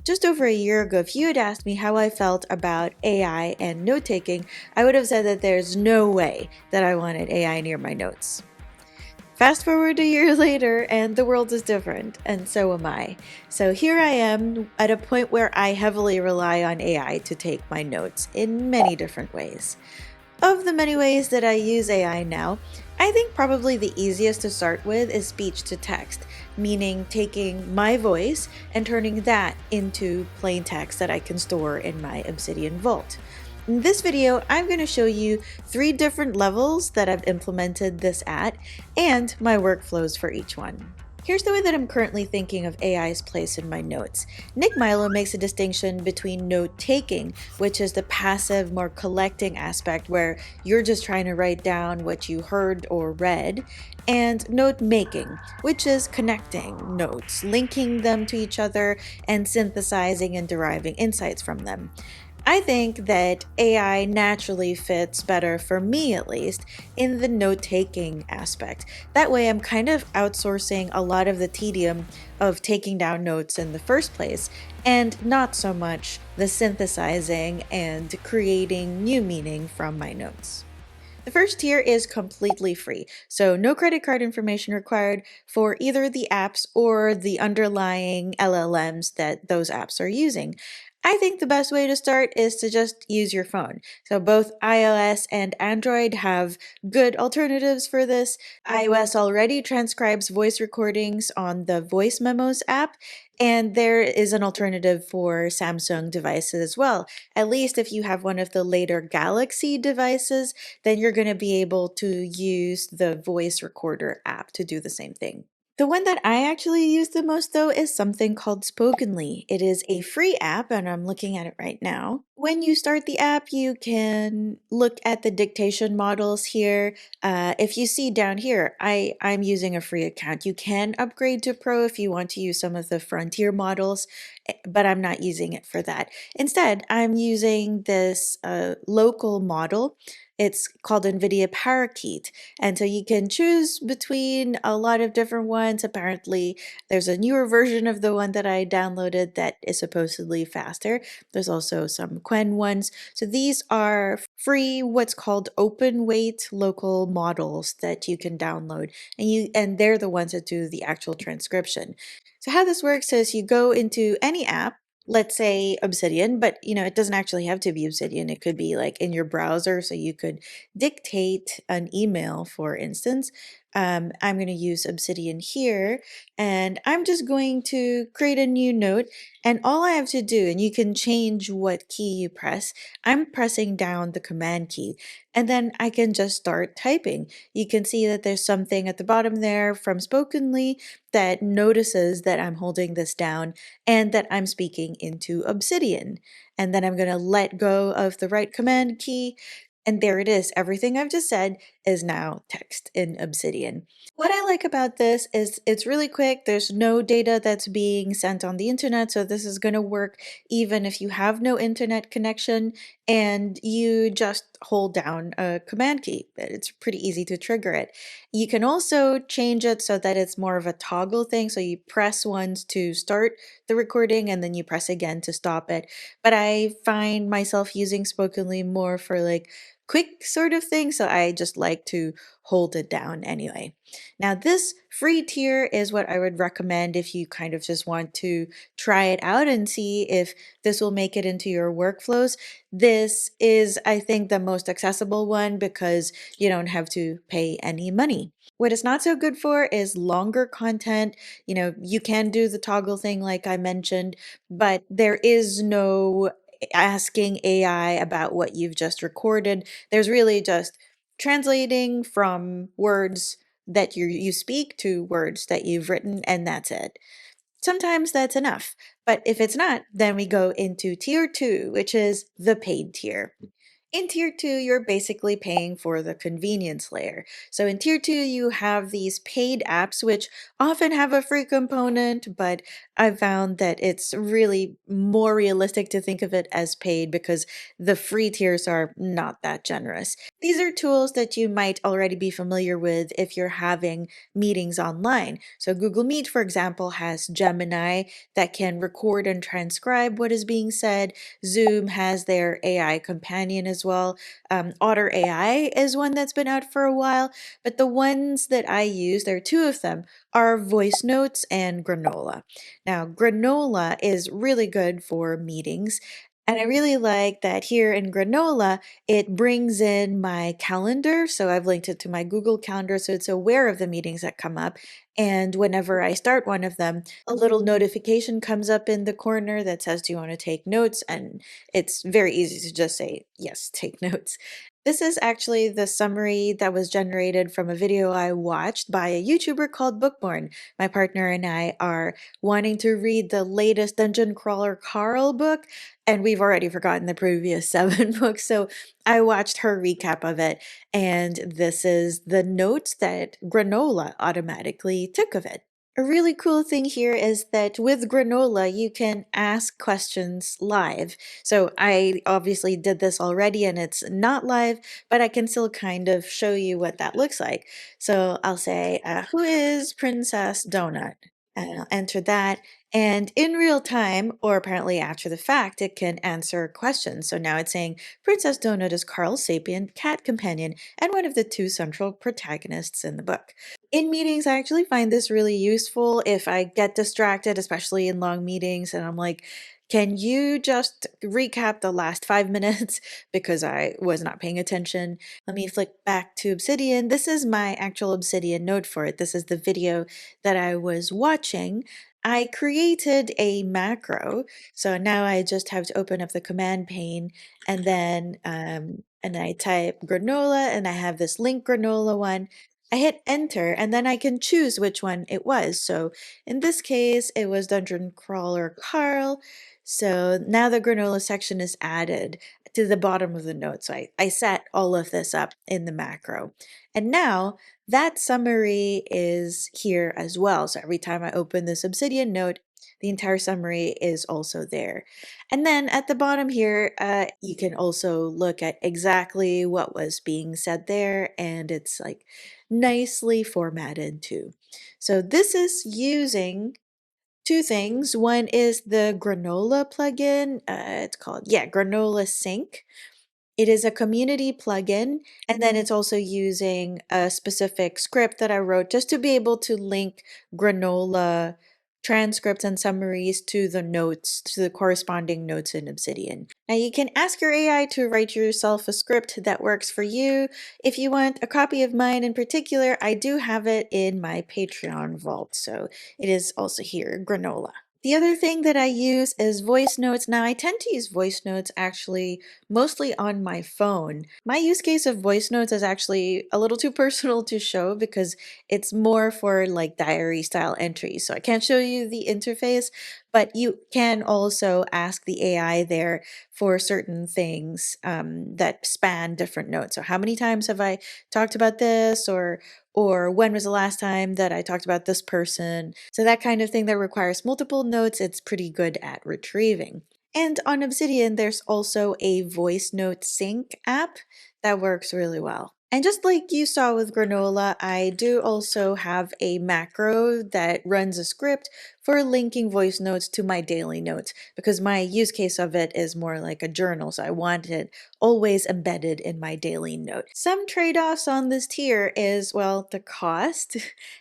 Just over a year ago, if you had asked me how I felt about AI and note taking, I would have said that there's no way that I wanted AI near my notes. Fast forward a year later, and the world is different, and so am I. So here I am at a point where I heavily rely on AI to take my notes in many different ways. Of the many ways that I use AI now, I think probably the easiest to start with is speech to text, meaning taking my voice and turning that into plain text that I can store in my Obsidian vault. In this video, I'm going to show you 3 different levels that I've implemented this at and my workflows for each one. Here's the way that I'm currently thinking of AI's place in my notes. Nick Milo makes a distinction between note taking, which is the passive, more collecting aspect where you're just trying to write down what you heard or read, and note making, which is connecting notes, linking them to each other, and synthesizing and deriving insights from them. I think that AI naturally fits better, for me at least, in the note taking aspect. That way, I'm kind of outsourcing a lot of the tedium of taking down notes in the first place, and not so much the synthesizing and creating new meaning from my notes. The first tier is completely free, so no credit card information required for either the apps or the underlying LLMs that those apps are using. I think the best way to start is to just use your phone. So both iOS and Android have good alternatives for this. iOS already transcribes voice recordings on the Voice Memos app, and there is an alternative for Samsung devices as well. At least if you have one of the later Galaxy devices, then you're going to be able to use the voice recorder app to do the same thing. The one that I actually use the most, though, is something called Spokenly. It is a free app, and I'm looking at it right now. When you start the app, you can look at the dictation models here. If you see down here, I'm using a free account. You can upgrade to Pro if you want to use some of the frontier models, but I'm not using it for that. Instead, I'm using this local model. It's called NVIDIA Parakeet. And so you can choose between a lot of different ones. Apparently, there's a newer version of the one that I downloaded that is supposedly faster. There's also some Quen ones. So these are free, what's called open weight local models that you can download. And they're the ones that do the actual transcription. So how this works is you go into any app, let's say Obsidian, but it doesn't actually have to be Obsidian. It could be like in your browser, so you could dictate an email, for instance. I'm going to use Obsidian here, and I'm just going to create a new note. And all I have to do, and you can change what key you press, I'm pressing down the command key, and then I can just start typing. You can see that there's something at the bottom there from Spokenly that notices that I'm holding this down and that I'm speaking into Obsidian. And then I'm going to let go of the right command key. And there it is. Everything I've just said is now text in Obsidian. What I like about this is it's really quick. There's no data that's being sent on the internet. So this is going to work even if you have no internet connection and you just hold down a command key. It's pretty easy to trigger it. You can also change it so that it's more of a toggle thing. So you press once to start the recording and then you press again to stop it. But I find myself using Spokenly more for like quick sort of thing. So I just like to hold it down anyway. Now, this free tier is what I would recommend if you kind of just want to try it out and see if this will make it into your workflows. This is, I think, the most accessible one because you don't have to pay any money. What it's not so good for is longer content. You can do the toggle thing like I mentioned, but there is no asking AI about what you've just recorded. There's really just translating from words that you speak to words that you've written, and that's it. Sometimes that's enough, but if it's not, then we go into tier 2, which is the paid tier. In tier two, you're basically paying for the convenience layer. So in tier two, you have these paid apps, which often have a free component, but I've found that it's really more realistic to think of it as paid because the free tiers are not that generous. These are tools that you might already be familiar with if you're having meetings online. So Google Meet, for example, has Gemini that can record and transcribe what is being said. Zoom has their AI companion as well. Otter AI is one that's been out for a while, but the ones that I use, there are two of them, are Voice Notes and Granola. Now, Granola is really good for meetings. And I really like that here in Granola, it brings in my calendar. So I've linked it to my Google Calendar so it's aware of the meetings that come up. And whenever I start one of them, a little notification comes up in the corner that says, "Do you want to take notes?" And it's very easy to just say, "Yes, take notes." This is actually the summary that was generated from a video I watched by a YouTuber called Bookborn. My partner and I are wanting to read the latest Dungeon Crawler Carl book, and we've already forgotten the previous seven books. So I watched her recap of it, and this is the notes that Granola automatically took of it. A really cool thing here is that with Granola, you can ask questions live. So I obviously did this already and it's not live, but I can still kind of show you what that looks like. So I'll say, who is Princess Donut? And I'll enter that. And in real time, or apparently after the fact, it can answer questions. So now it's saying Princess Donut is Carl's sapient cat companion and one of the two central protagonists in the book. In meetings, I actually find this really useful if I get distracted, especially in long meetings, and I'm like, can you just recap the last 5 minutes because I was not paying attention? Let me flick back to Obsidian. This is my actual Obsidian node for it. This is the video that I was watching. I created a macro, so now I just have to open up the command pane and I type granola and I have this link granola one. I hit enter and then I can choose which one it was. So in this case, it was Dungeon Crawler Carl. So now the granola section is added to the bottom of the note. So I set all of this up in the macro. And now that summary is here as well. So every time I open this Obsidian note, the entire summary is also there. And then at the bottom here, you can also look at exactly what was being said there, and it's like nicely formatted too. So this is using two things. One is the Granola plugin. It's called, yeah, Granola Sync. It is a community plugin, and then it's also using a specific script that I wrote just to be able to link Granola transcripts and summaries to the notes, to the corresponding notes in Obsidian. Now you can ask your AI to write yourself a script that works for you. If you want a copy of mine in particular, I do have it in my Patreon vault, so it is also here, Granola. The other thing that I use is voice notes. Now, I tend to use voice notes actually mostly on my phone. My use case of voice notes is actually a little too personal to show because it's more for like diary style entries. So I can't show you the interface, but you can also ask the AI there for certain things that span different notes. So how many times have I talked about this, or when was the last time that I talked about this person? So that kind of thing that requires multiple notes, it's pretty good at retrieving. And on Obsidian, there's also a voice note sync app that works really well. And just like you saw with Granola, I do also have a macro that runs a script for linking voice notes to my daily notes because my use case of it is more like a journal. So I want it always embedded in my daily note. Some trade-offs on this tier is, well, the cost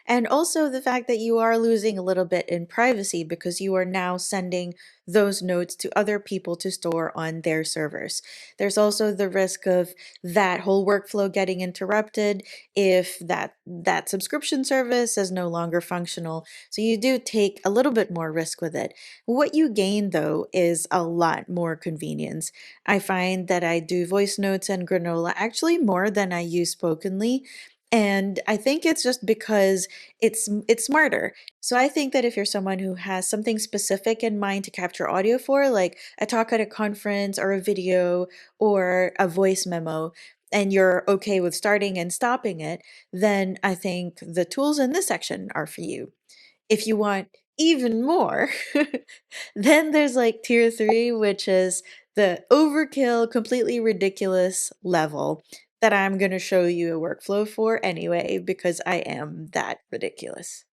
and also the fact that you are losing a little bit in privacy because you are now sending those notes to other people to store on their servers. There's also the risk of that whole workflow getting interrupted if that subscription service is no longer functional. So you do take a little bit more risk with it. What you gain though is a lot more convenience. I find that I do voice notes and Granola actually more than I use Spokenly. And I think it's just because it's smarter. So I think that if you're someone who has something specific in mind to capture audio for, like a talk at a conference or a video or a voice memo, and you're okay with starting and stopping it, then I think the tools in this section are for you. If you want even more, then there's like tier 3, which is the overkill, completely ridiculous level that I'm going to show you a workflow for anyway, because I am that ridiculous.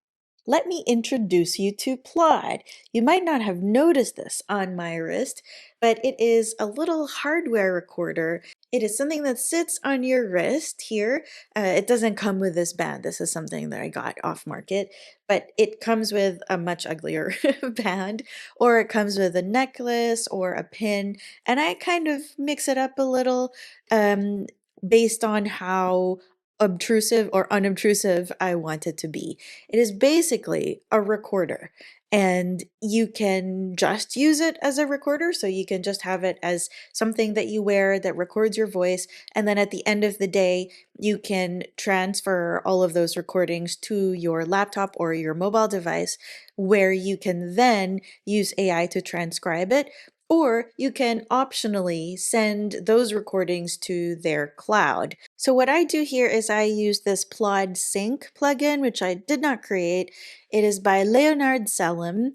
Let me introduce you to Plaud. You might not have noticed this on my wrist, but it is a little hardware recorder. It is something that sits on your wrist here. It doesn't come with this band. This is something that I got off market, but it comes with a much uglier band, or it comes with a necklace or a pin, and I kind of mix it up a little um, based on how obtrusive or unobtrusive I want it to be. It is basically a recorder, and you can just use it as a recorder. So you can just have it as something that you wear that records your voice. And then at the end of the day, you can transfer all of those recordings to your laptop or your mobile device, where you can then use AI to transcribe it. Or you can optionally send those recordings to their cloud. So what I do here is I use this Plaud Sync plugin, which I did not create. It is by Leonard Selim,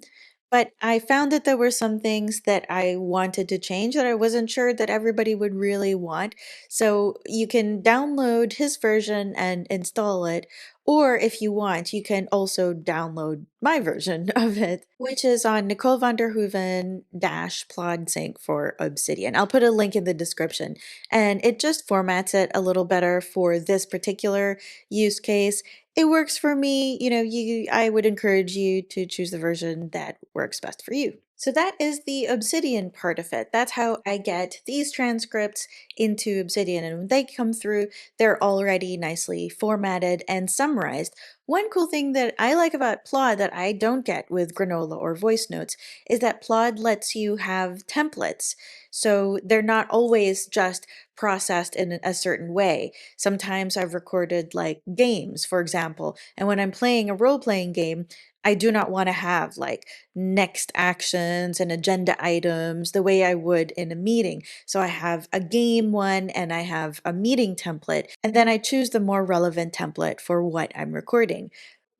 but I found that there were some things that I wanted to change that I wasn't sure that everybody would really want. So you can download his version and install it. Or if you want, you can also download my version of it, which is on Nicole van der Hoeven dash Plaud Sync for Obsidian. I'll put a link in the description, and it just formats it a little better for this particular use case. It works for me. I would encourage you to choose the version that works best for you. So that is the Obsidian part of it. That's how I get these transcripts into Obsidian. And when they come through, they're already nicely formatted and summarized. One cool thing that I like about Plaud that I don't get with Granola or Voicenotes is that Plaud lets you have templates. So they're not always just processed in a certain way. Sometimes I've recorded like games, for example, and when I'm playing a role-playing game, I do not want to have like next actions and agenda items the way I would in a meeting. So I have a game one and I have a meeting template, and then I choose the more relevant template for what I'm recording.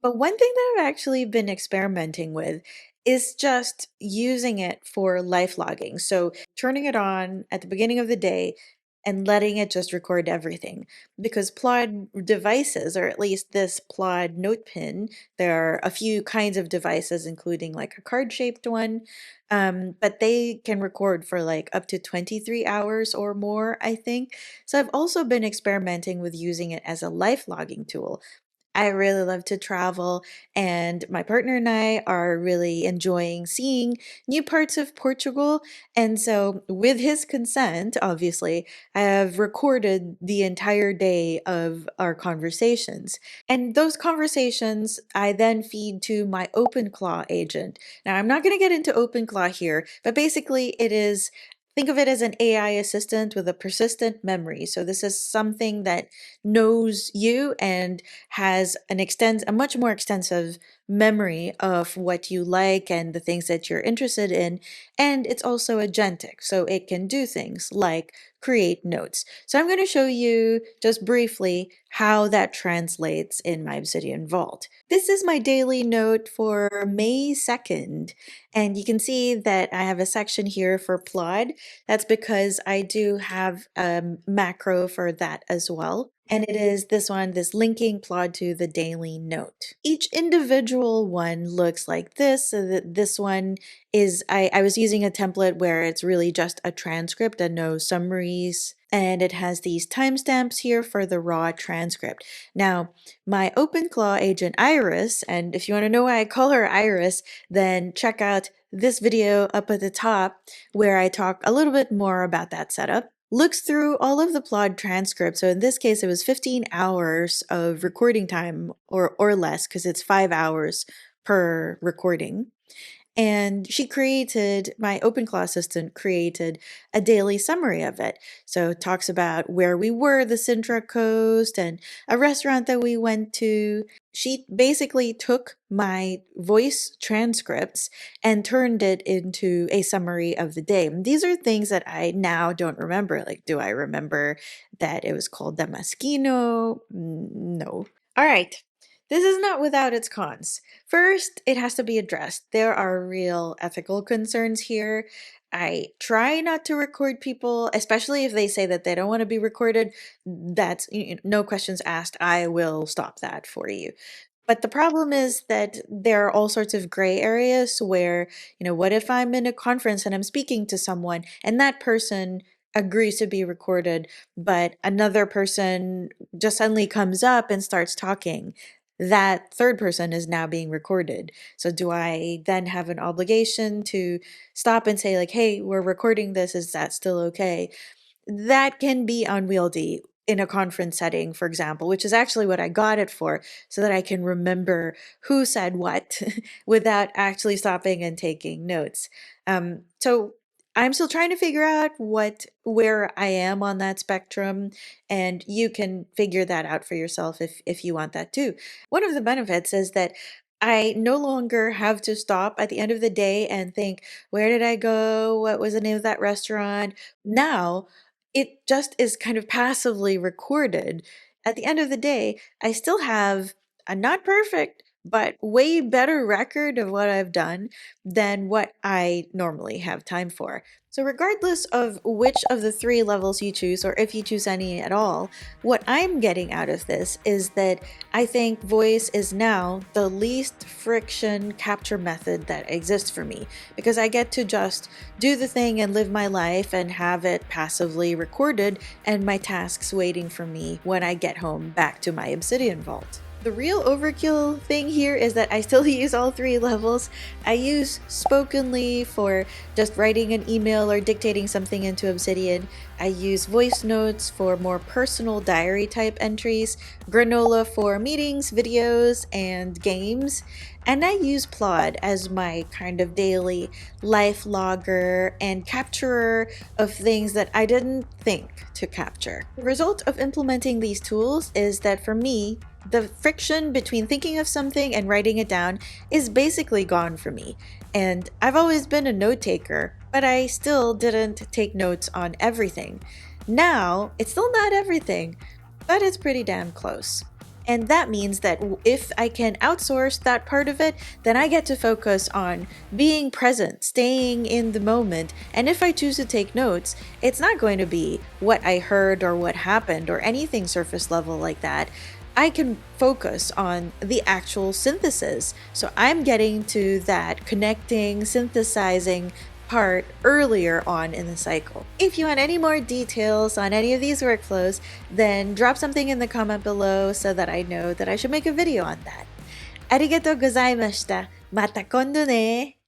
But one thing that I've actually been experimenting with is just using it for life logging. So turning it on at the beginning of the day and letting it just record everything. Because Plaud devices, or at least this Plaud note pin, there are a few kinds of devices, including like a card shaped one, but they can record for like up to 23 hours or more, I think. So I've also been experimenting with using it as a life logging tool. I really love to travel, and my partner and I are really enjoying seeing new parts of Portugal. And so, with his consent, obviously, I have recorded the entire day of our conversations. And those conversations I then feed to my OpenClaw agent. Now, I'm not going to get into OpenClaw here, but basically, it is. Think of it as an AI assistant with a persistent memory. So this is something that knows you and has a much more extensive memory of what you like and the things that you're interested in. And it's also agentic, so it can do things like create notes. So I'm going to show you just briefly how that translates in my Obsidian Vault. This is my daily note for May 2nd, and you can see that I have a section here for Plaud. That's because I do have a macro for that as well. And it is this one, this linking Plaud to the daily note. Each individual one looks like this. So that this one is, I was using a template where it's really just a transcript and no summaries. And it has these timestamps here for the raw transcript. Now, my OpenClaw agent Iris, and if you want to know why I call her Iris, then check out this video up at the top where I talk a little bit more about that setup. Looks through all of the Plaud transcripts. So in this case, it was 15 hours of recording time or less, because it's 5 hours per recording. And my OpenClaw assistant created a daily summary of it. So it talks about where we were, the Sintra Coast, and a restaurant that we went to. She basically took my voice transcripts and turned it into a summary of the day. These are things that I now don't remember. Like, do I remember that it was called Damaskino? No. All right. This is not without its cons. First, it has to be addressed. There are real ethical concerns here. I try not to record people, especially if they say that they don't want to be recorded. That's no questions asked. I will stop that for you. But the problem is that there are all sorts of gray areas where, what if I'm in a conference and I'm speaking to someone and that person agrees to be recorded, but another person just suddenly comes up and starts talking? That third person is now being recorded. So do I then have an obligation to stop and say, like, hey, we're recording this. Is that still okay? That can be unwieldy in a conference setting, for example, which is actually what I got it for, so that I can remember who said what without actually stopping and taking notes. So I'm still trying to figure out where I am on that spectrum, and you can figure that out for yourself if you want that too. One of the benefits is that I no longer have to stop at the end of the day and think, where did I go? What was the name of that restaurant? Now, it just is kind of passively recorded. At the end of the day, I still have a not perfect, but way better record of what I've done than what I normally have time for. So, regardless of which of the three levels you choose, or if you choose any at all, what I'm getting out of this is that I think voice is now the least friction capture method that exists for me, because I get to just do the thing and live my life and have it passively recorded and my tasks waiting for me when I get home back to my Obsidian vault. The real overkill thing here is that I still use all three levels. I use Spokenly for just writing an email or dictating something into Obsidian. I use Voicenotes for more personal diary type entries, Granola for meetings, videos, and games. And I use Plaud as my kind of daily life logger and capturer of things that I didn't think to capture. The result of implementing these tools is that for me, the friction between thinking of something and writing it down is basically gone for me. And I've always been a note taker, but I still didn't take notes on everything. Now, it's still not everything, but it's pretty damn close. And that means that if I can outsource that part of it, then I get to focus on being present, staying in the moment. And if I choose to take notes, it's not going to be what I heard or what happened or anything surface level like that. I can focus on the actual synthesis. So I'm getting to that connecting, synthesizing part earlier on in the cycle. If you want any more details on any of these workflows, then drop something in the comment below so that I know that I should make a video on that. Arigatou gozaimashita. Mata kondo ne.